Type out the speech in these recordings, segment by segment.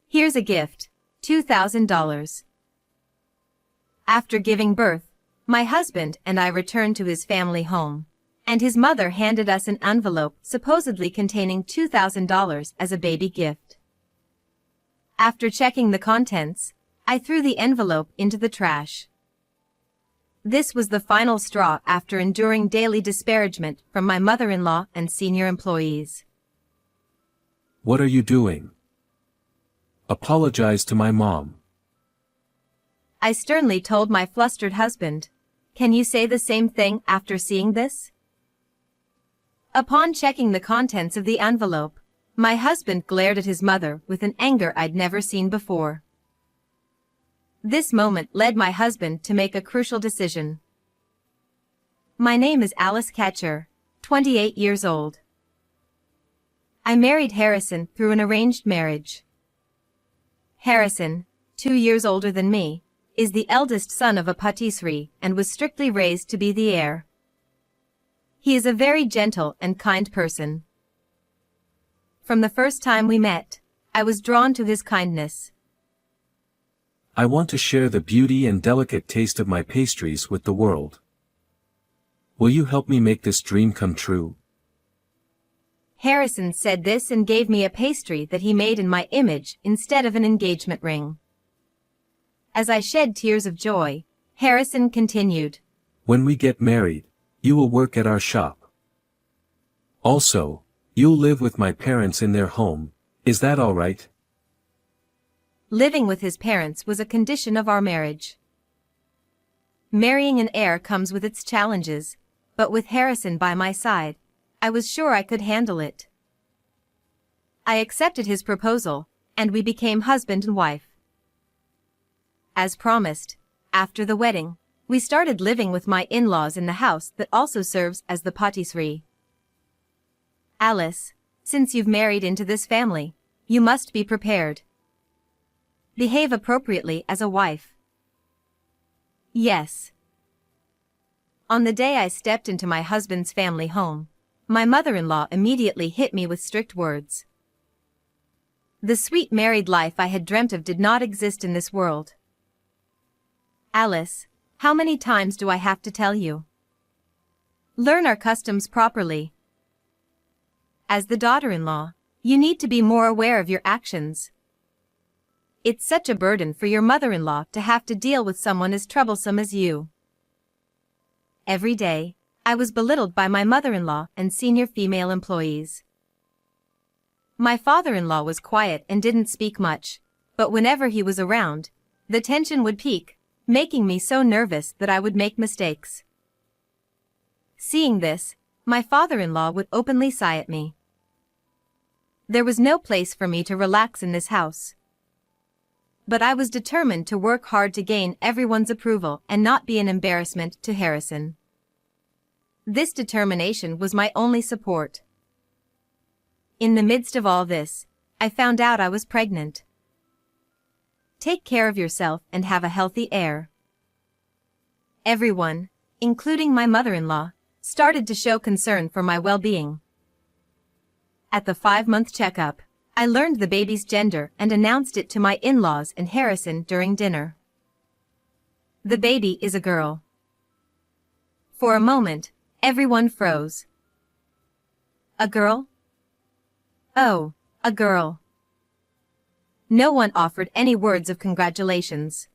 Here's a gift, $2,000. After giving birth, my husband and I returned to his family home, and his mother handed us an envelope supposedly containing $2,000 as a baby gift. After checking the contents, I threw the envelope into the trash. This was the final straw after enduring daily disparagement from my mother-in-law and senior employees. What are you doing? Apologize to my mom. I sternly told my flustered husband. Can you say the same thing after seeing this? Upon checking the contents of the envelope, my husband glared at his mother with an anger I'd never seen before. This moment led my husband to make a crucial decision. My name is Alice Catcher, 28 years old. I married Harrison through an arranged marriage. Harrison, 2 years older than me, is the eldest son of a patisserie and was strictly raised to be the heir. He is a very gentle and kind person. From the first time we met, I was drawn to his kindness. I want to share the beauty and delicate taste of my pastries with the world. Will you help me make this dream come true? Harrison said this and gave me a pastry that he made in my image instead of an engagement ring. As I shed tears of joy, Harrison continued. When we get married, you will work at our shop. Also, you'll live with my parents in their home, is that all right? Living with his parents was a condition of our marriage. Marrying an heir comes with its challenges, but with Harrison by my side, I was sure I could handle it. I accepted his proposal, and we became husband and wife. As promised, after the wedding, we started living with my in-laws in the house that also serves as the patisserie. Alice, since you've married into this family, you must be prepared. Behave appropriately as a wife. Yes. On the day I stepped into my husband's family home, my mother-in-law immediately hit me with strict words. The sweet married life I had dreamt of did not exist in this world. Alice, how many times do I have to tell you? Learn our customs properly. As the daughter-in-law, you need to be more aware of your actions. It's such a burden for your mother-in-law to have to deal with someone as troublesome as you. Every day, I was belittled by my mother-in-law and senior female employees. My father-in-law was quiet and didn't speak much, but whenever he was around, the tension would peak, making me so nervous that I would make mistakes. Seeing this, my father-in-law would openly sigh at me. There was no place for me to relax in this house. But I was determined to work hard to gain everyone's approval and not be an embarrassment to Harrison. This determination was my only support. In the midst of all this, I found out I was pregnant. Take care of yourself and have a healthy heir. Everyone, including my mother-in-law, started to show concern for my well-being. At the 5-month checkup, I learned the baby's gender and announced it to my in-laws and Harrison during dinner. The baby is a girl. For a moment, everyone froze. A girl? Oh, a girl. No one offered any words of congratulations.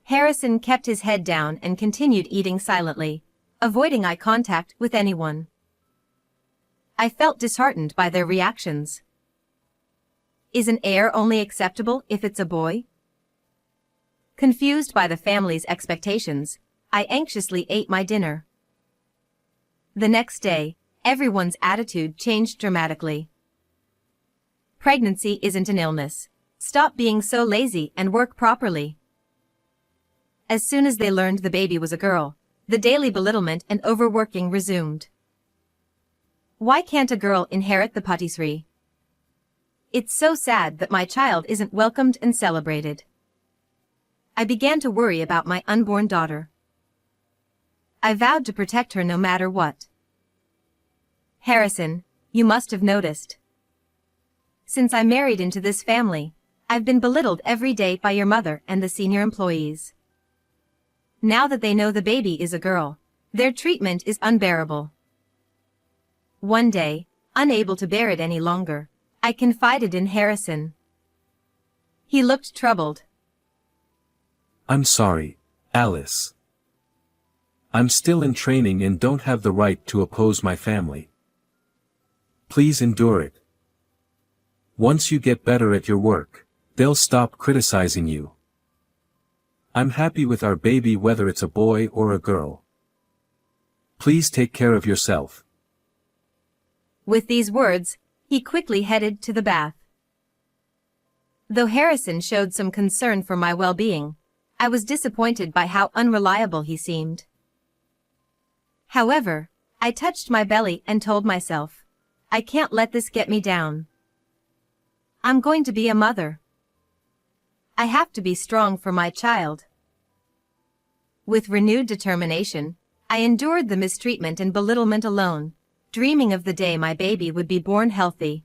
Harrison kept his head down and continued eating silently, avoiding eye contact with anyone. I felt disheartened by their reactions. Is an heir only acceptable if it's a boy? Confused by the family's expectations, I anxiously ate my dinner. The next day, everyone's attitude changed dramatically. Pregnancy isn't an illness. Stop being so lazy and work properly. As soon as they learned the baby was a girl, the daily belittlement and overworking resumed. Why can't a girl inherit the patisserie? It's so sad that my child isn't welcomed and celebrated. I began to worry about my unborn daughter. I vowed to protect her no matter what. Harrison, you must have noticed. Since I married into this family, I've been belittled every day by your mother and the senior employees. Now that they know the baby is a girl, their treatment is unbearable. One day, unable to bear it any longer, I confided in Harrison. He looked troubled. I'm sorry, Alice. I'm still in training and don't have the right to oppose my family. Please endure it. Once you get better at your work, they'll stop criticizing you. I'm happy with our baby whether it's a boy or a girl. Please take care of yourself. With these words, he quickly headed to the bath. Though Harrison showed some concern for my well-being, I was disappointed by how unreliable he seemed. However, I touched my belly and told myself, I can't let this get me down. I'm going to be a mother. I have to be strong for my child. With renewed determination, I endured the mistreatment and belittlement alone, dreaming of the day my baby would be born healthy.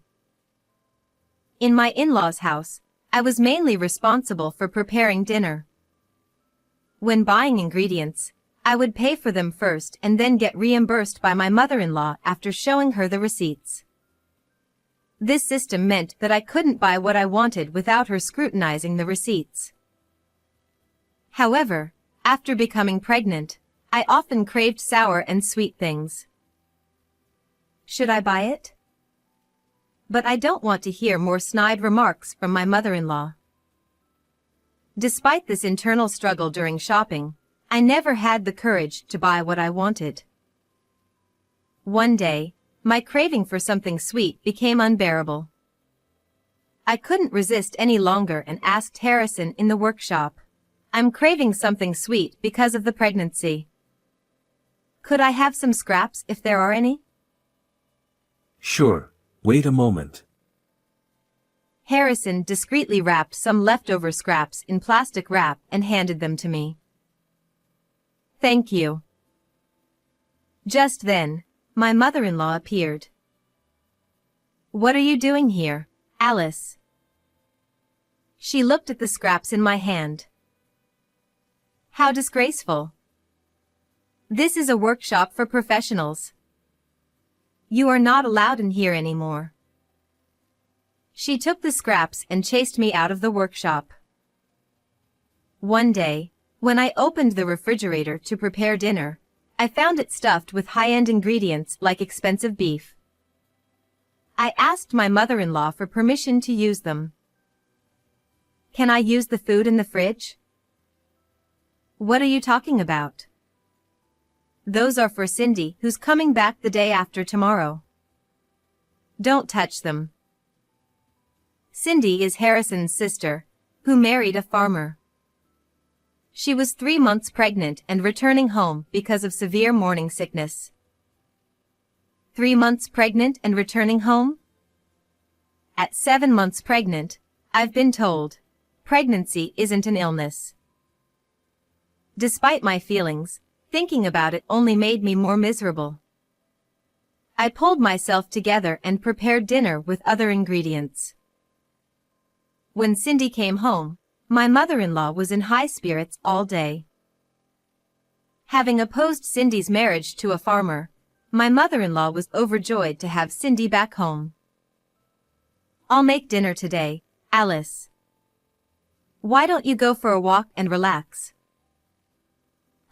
In my in-laws' house, I was mainly responsible for preparing dinner. When buying ingredients, I would pay for them first and then get reimbursed by my mother-in-law after showing her the receipts. This system meant that I couldn't buy what I wanted without her scrutinizing the receipts. However, after becoming pregnant, I often craved sour and sweet things. Should I buy it? But I don't want to hear more snide remarks from my mother-in-law. Despite this internal struggle during shopping, I never had the courage to buy what I wanted. One day, my craving for something sweet became unbearable. I couldn't resist any longer and asked Harrison in the workshop, I'm craving something sweet because of the pregnancy. Could I have some scraps if there are any? Sure, wait a moment. Harrison discreetly wrapped some leftover scraps in plastic wrap and handed them to me. Thank you. Just then, my mother-in-law appeared. What are you doing here, Alice? She looked at the scraps in my hand. How disgraceful. This is a workshop for professionals. You are not allowed in here anymore. She took the scraps and chased me out of the workshop. One day, when I opened the refrigerator to prepare dinner, I found it stuffed with high-end ingredients like expensive beef. I asked my mother-in-law for permission to use them. Can I use the food in the fridge? What are you talking about? Those are for Cindy, who's coming back the day after tomorrow. Don't touch them. Cindy is Harrison's sister, who married a farmer. She was 3 months pregnant and returning home because of severe morning sickness. 3 months pregnant and returning home? At 7 months pregnant, I've been told, pregnancy isn't an illness. Despite my feelings, thinking about it only made me more miserable. I pulled myself together and prepared dinner with other ingredients. When Cindy came home, my mother-in-law was in high spirits all day. Having opposed Cindy's marriage to a farmer, my mother-in-law was overjoyed to have Cindy back home. I'll make dinner today, Alice. Why don't you go for a walk and relax?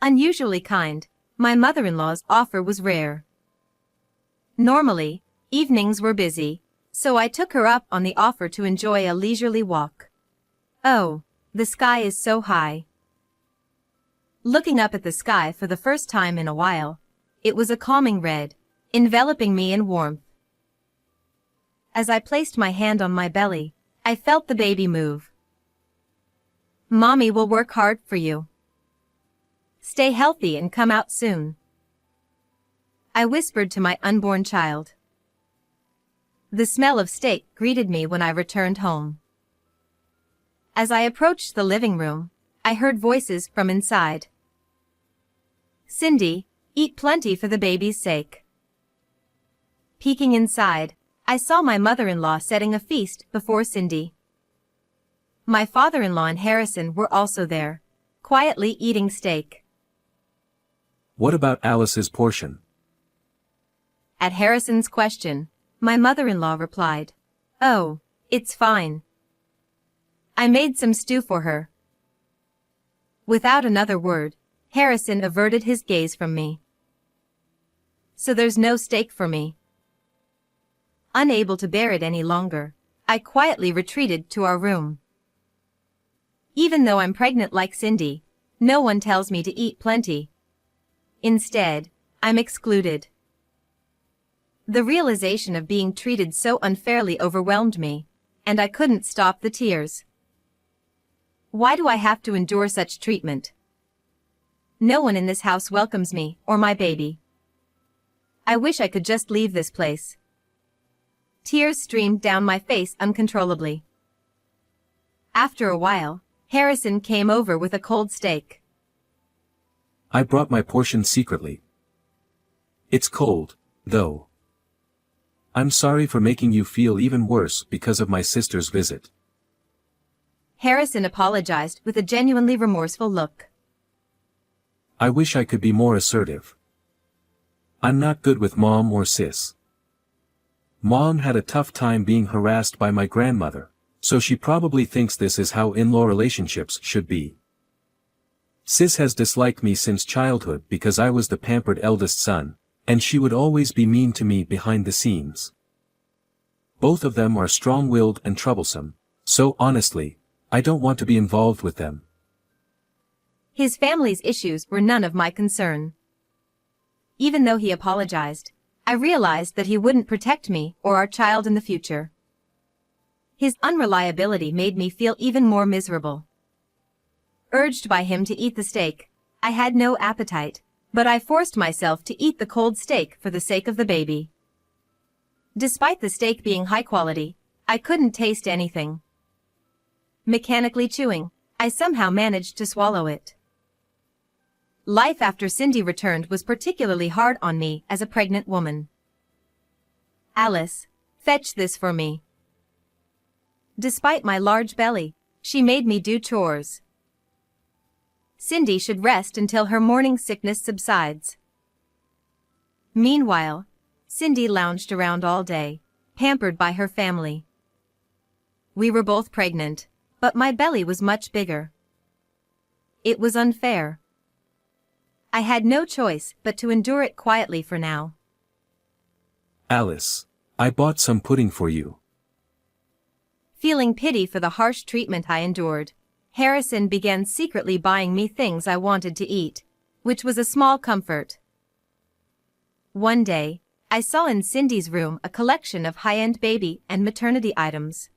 Unusually kind, my mother-in-law's offer was rare. Normally, evenings were busy, so I took her up on the offer to enjoy a leisurely walk. Oh, the sky is so high. Looking up at the sky for the first time in a while, it was a calming red, enveloping me in warmth. As I placed my hand on my belly, I felt the baby move. Mommy will work hard for you. Stay healthy and come out soon. I whispered to my unborn child. The smell of steak greeted me when I returned home. As I approached the living room, I heard voices from inside. Cindy, eat plenty for the baby's sake. Peeking inside, I saw my mother-in-law setting a feast before Cindy. My father-in-law and Harrison were also there, quietly eating steak. What about Alice's portion? At Harrison's question, my mother-in-law replied, "Oh, it's fine. I made some stew for her." Without another word, Harrison averted his gaze from me. So there's no steak for me. Unable to bear it any longer, I quietly retreated to our room. Even though I'm pregnant like Cindy, no one tells me to eat plenty. Instead, I'm excluded. The realization of being treated so unfairly overwhelmed me, and I couldn't stop the tears. Why do I have to endure such treatment? No one in this house welcomes me or my baby. I wish I could just leave this place. Tears streamed down my face uncontrollably. After a while, Harrison came over with a cold steak. I brought my portion secretly. It's cold, though. I'm sorry for making you feel even worse because of my sister's visit. Harrison apologized with a genuinely remorseful look. I wish I could be more assertive. I'm not good with Mom or Sis. Mom had a tough time being harassed by my grandmother, so she probably thinks this is how in-law relationships should be. Sis has disliked me since childhood because I was the pampered eldest son, and she would always be mean to me behind the scenes. Both of them are strong-willed and troublesome, so honestly, I don't want to be involved with them. His family's issues were none of my concern. Even though he apologized, I realized that he wouldn't protect me or our child in the future. His unreliability made me feel even more miserable. Urged by him to eat the steak, I had no appetite, but I forced myself to eat the cold steak for the sake of the baby. Despite the steak being high quality, I couldn't taste anything. Mechanically chewing, I somehow managed to swallow it. Life after Cindy returned was particularly hard on me as a pregnant woman. "Alice, fetch this for me." Despite my large belly, she made me do chores. Cindy should rest until her morning sickness subsides. Meanwhile, Cindy lounged around all day, pampered by her family. We were both pregnant, but my belly was much bigger. It was unfair. I had no choice but to endure it quietly for now. Alice, I bought some pudding for you. Feeling pity for the harsh treatment I endured, Harrison began secretly buying me things I wanted to eat, which was a small comfort. One day, I saw in Cindy's room a collection of high-end baby and maternity items.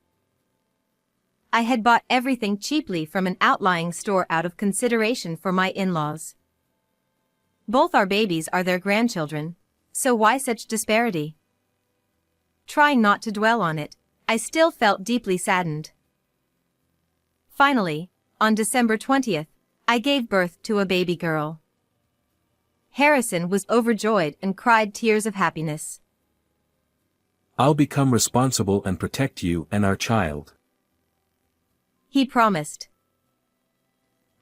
I had bought everything cheaply from an outlying store out of consideration for my in-laws. Both our babies are their grandchildren, so why such disparity? Trying not to dwell on it, I still felt deeply saddened. Finally, on December 20th, I gave birth to a baby girl. Harrison was overjoyed and cried tears of happiness. I'll become responsible and protect you and our child. He promised.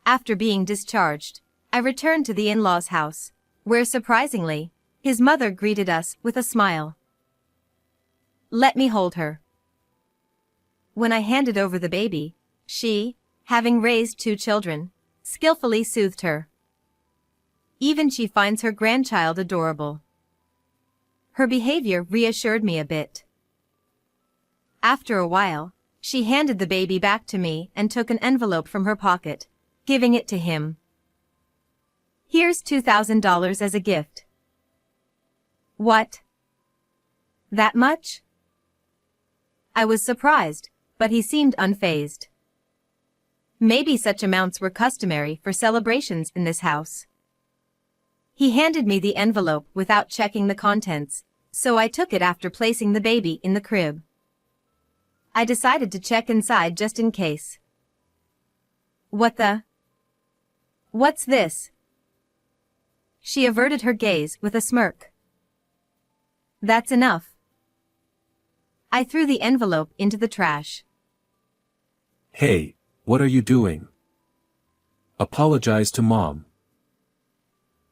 After being discharged, I returned to the in-laws' house, where surprisingly, his mother greeted us with a smile. "Let me hold her." When I handed over the baby, she, having raised 2 children, skillfully soothed her. Even she finds her grandchild adorable. Her behavior reassured me a bit. After a while, she handed the baby back to me and took an envelope from her pocket, giving it to him. "Here's $2,000 as a gift." "What? That much?" I was surprised, but he seemed unfazed. Maybe such amounts were customary for celebrations in this house. He handed me the envelope without checking the contents, so I took it after placing the baby in the crib. I decided to check inside just in case. What's this?" She averted her gaze with a smirk. "That's enough." I threw the envelope into the trash. Hey, what are you doing? Apologize to Mom.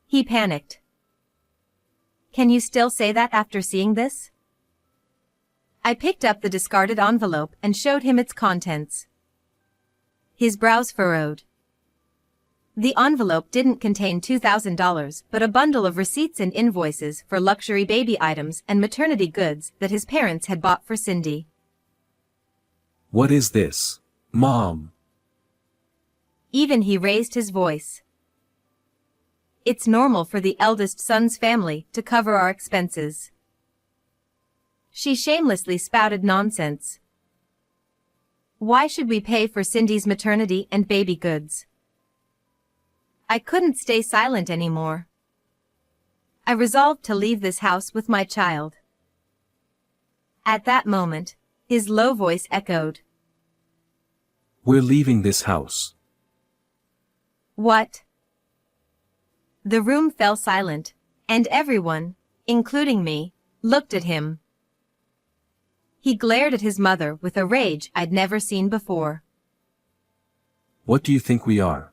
He panicked. Can you still say that after seeing this? I picked up the discarded envelope and showed him its contents. His brows furrowed. The envelope didn't contain $2,000, but a bundle of receipts and invoices for luxury baby items and maternity goods that his parents had bought for Cindy. What is this, Mom? Even he raised his voice. It's normal for the eldest son's family to cover our expenses. She shamelessly spouted nonsense. Why should we pay for Cindy's maternity and baby goods? I couldn't stay silent anymore. I resolved to leave this house with my child. At that moment, his low voice echoed. We're leaving this house. What? The room fell silent, and everyone, including me, looked at him. He glared at his mother with a rage I'd never seen before. What do you think we are?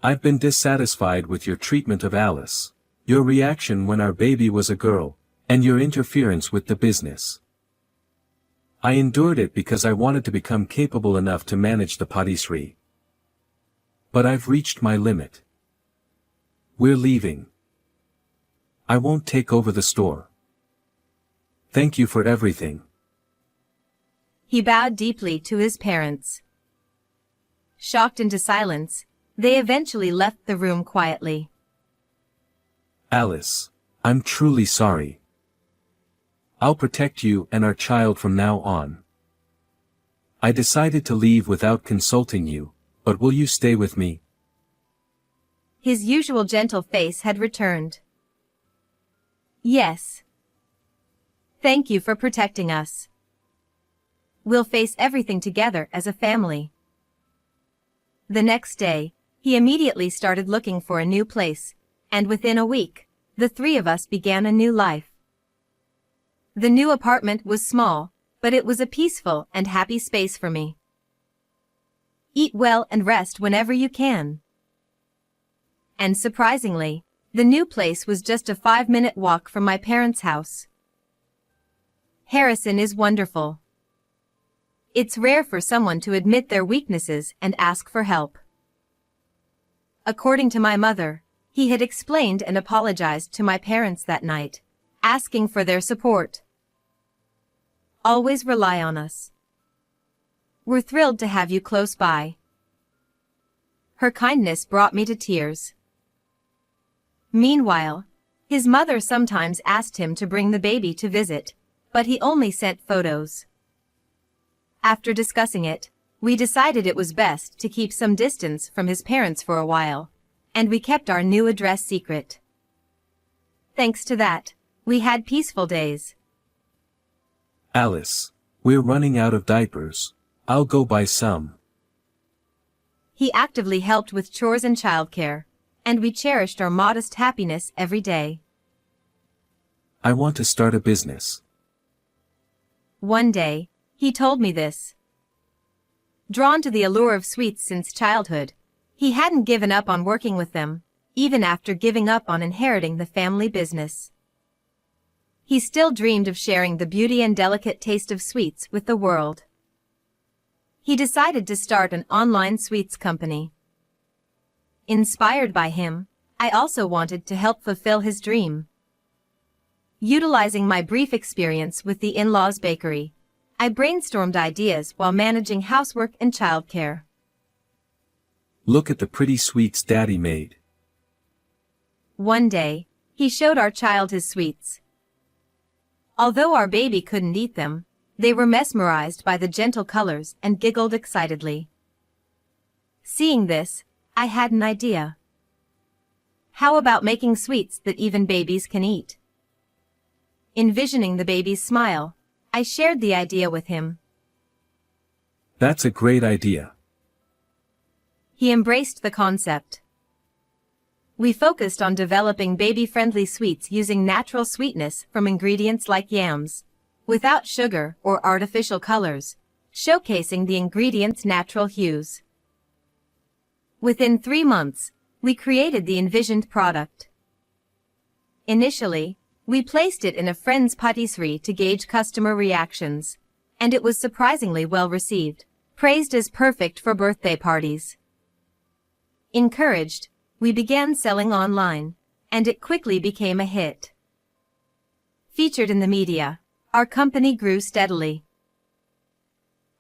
I've been dissatisfied with your treatment of Alice, your reaction when our baby was a girl, and your interference with the business. I endured it because I wanted to become capable enough to manage the patisserie. But I've reached my limit. We're leaving. I won't take over the store. Thank you for everything. He bowed deeply to his parents. Shocked into silence, they eventually left the room quietly. Alice, I'm truly sorry. I'll protect you and our child from now on. I decided to leave without consulting you, but will you stay with me? His usual gentle face had returned. Yes. Thank you for protecting us. We'll face everything together as a family. The next day, he immediately started looking for a new place, and within a week, the three of us began a new life. The new apartment was small, but it was a peaceful and happy space for me. Eat well and rest whenever you can. And surprisingly, the new place was just a 5-minute walk from my parents' house. Harrison is wonderful. It's rare for someone to admit their weaknesses and ask for help. According to my mother, he had explained and apologized to my parents that night, asking for their support. Always rely on us. We're thrilled to have you close by. Her kindness brought me to tears. Meanwhile, his mother sometimes asked him to bring the baby to visit, but he only sent photos. After discussing it, we decided it was best to keep some distance from his parents for a while, and we kept our new address secret. Thanks to that, we had peaceful days. Alice, we're running out of diapers. I'll go buy some. He actively helped with chores and childcare, and we cherished our modest happiness every day. I want to start a business. One day, he told me this. Drawn to the allure of sweets since childhood, he hadn't given up on working with them, even after giving up on inheriting the family business. He still dreamed of sharing the beauty and delicate taste of sweets with the world. He decided to start an online sweets company. Inspired by him, I also wanted to help fulfill his dream. Utilizing my brief experience with the in-laws bakery, I brainstormed ideas while managing housework and childcare. Look at the pretty sweets Daddy made. One day, he showed our child his sweets. Although our baby couldn't eat them, they were mesmerized by the gentle colors and giggled excitedly. Seeing this, I had an idea. How about making sweets that even babies can eat? Envisioning the baby's smile, I shared the idea with him. That's a great idea. He embraced the concept. We focused on developing baby-friendly sweets using natural sweetness from ingredients like yams, without sugar or artificial colors, showcasing the ingredients' natural hues. Within 3 months, we created the envisioned product. Initially, we placed it in a friend's patisserie to gauge customer reactions, and it was surprisingly well received, praised as perfect for birthday parties. Encouraged, we began selling online, and it quickly became a hit. Featured in the media, our company grew steadily.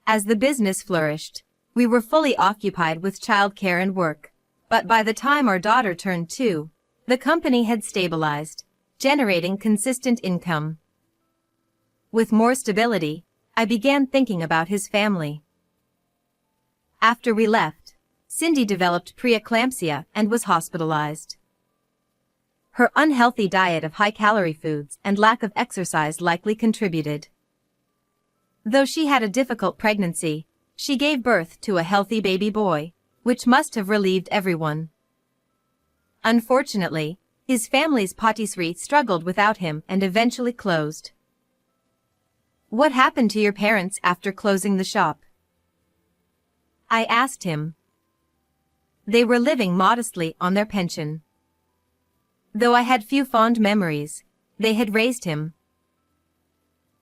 As the business flourished, we were fully occupied with childcare and work, but by the time our daughter turned 2, the company had stabilized, generating consistent income. With more stability, I began thinking about his family. After we left, Cindy developed preeclampsia and was hospitalized. Her unhealthy diet of high-calorie foods and lack of exercise likely contributed. Though she had a difficult pregnancy, she gave birth to a healthy baby boy, which must have relieved everyone. Unfortunately, his family's patisserie struggled without him and eventually closed. What happened to your parents after closing the shop? I asked him. They were living modestly on their pension. Though I had few fond memories, they had raised him.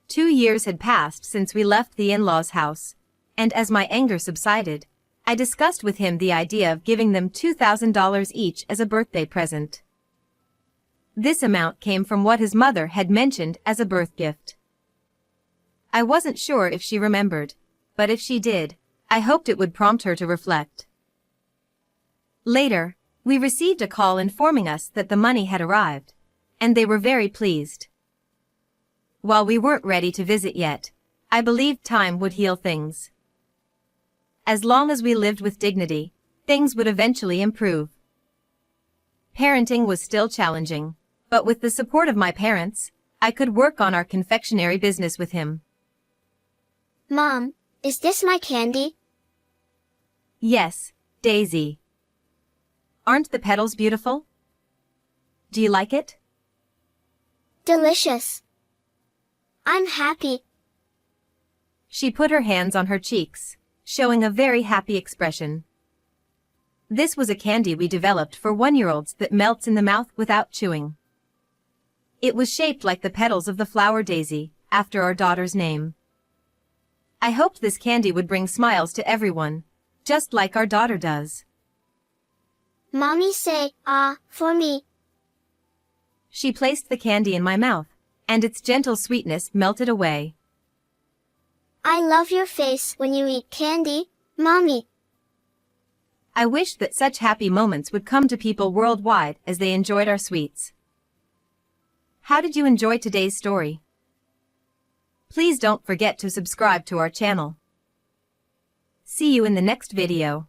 2 years had passed since we left the in-laws' house, and as my anger subsided, I discussed with him the idea of giving them $2,000 each as a birthday present. This amount came from what his mother had mentioned as a birth gift. I wasn't sure if she remembered, but if she did, I hoped it would prompt her to reflect. Later, we received a call informing us that the money had arrived, and they were very pleased. While we weren't ready to visit yet, I believed time would heal things. As long as we lived with dignity, things would eventually improve. Parenting was still challenging, but with the support of my parents, I could work on our confectionery business with him. Mom, is this my candy? Yes, Daisy. Aren't the petals beautiful? Do you like it? Delicious. I'm happy. She put her hands on her cheeks, showing a very happy expression. This was a candy we developed for 1-year-olds that melts in the mouth without chewing. It was shaped like the petals of the flower daisy, after our daughter's name. I hoped this candy would bring smiles to everyone, just like our daughter does. Mommy say, "Ah," for me. She placed the candy in my mouth, and its gentle sweetness melted away. I love your face when you eat candy, Mommy. I wished that such happy moments would come to people worldwide as they enjoyed our sweets. How did you enjoy today's story? Please don't forget to subscribe to our channel. See you in the next video.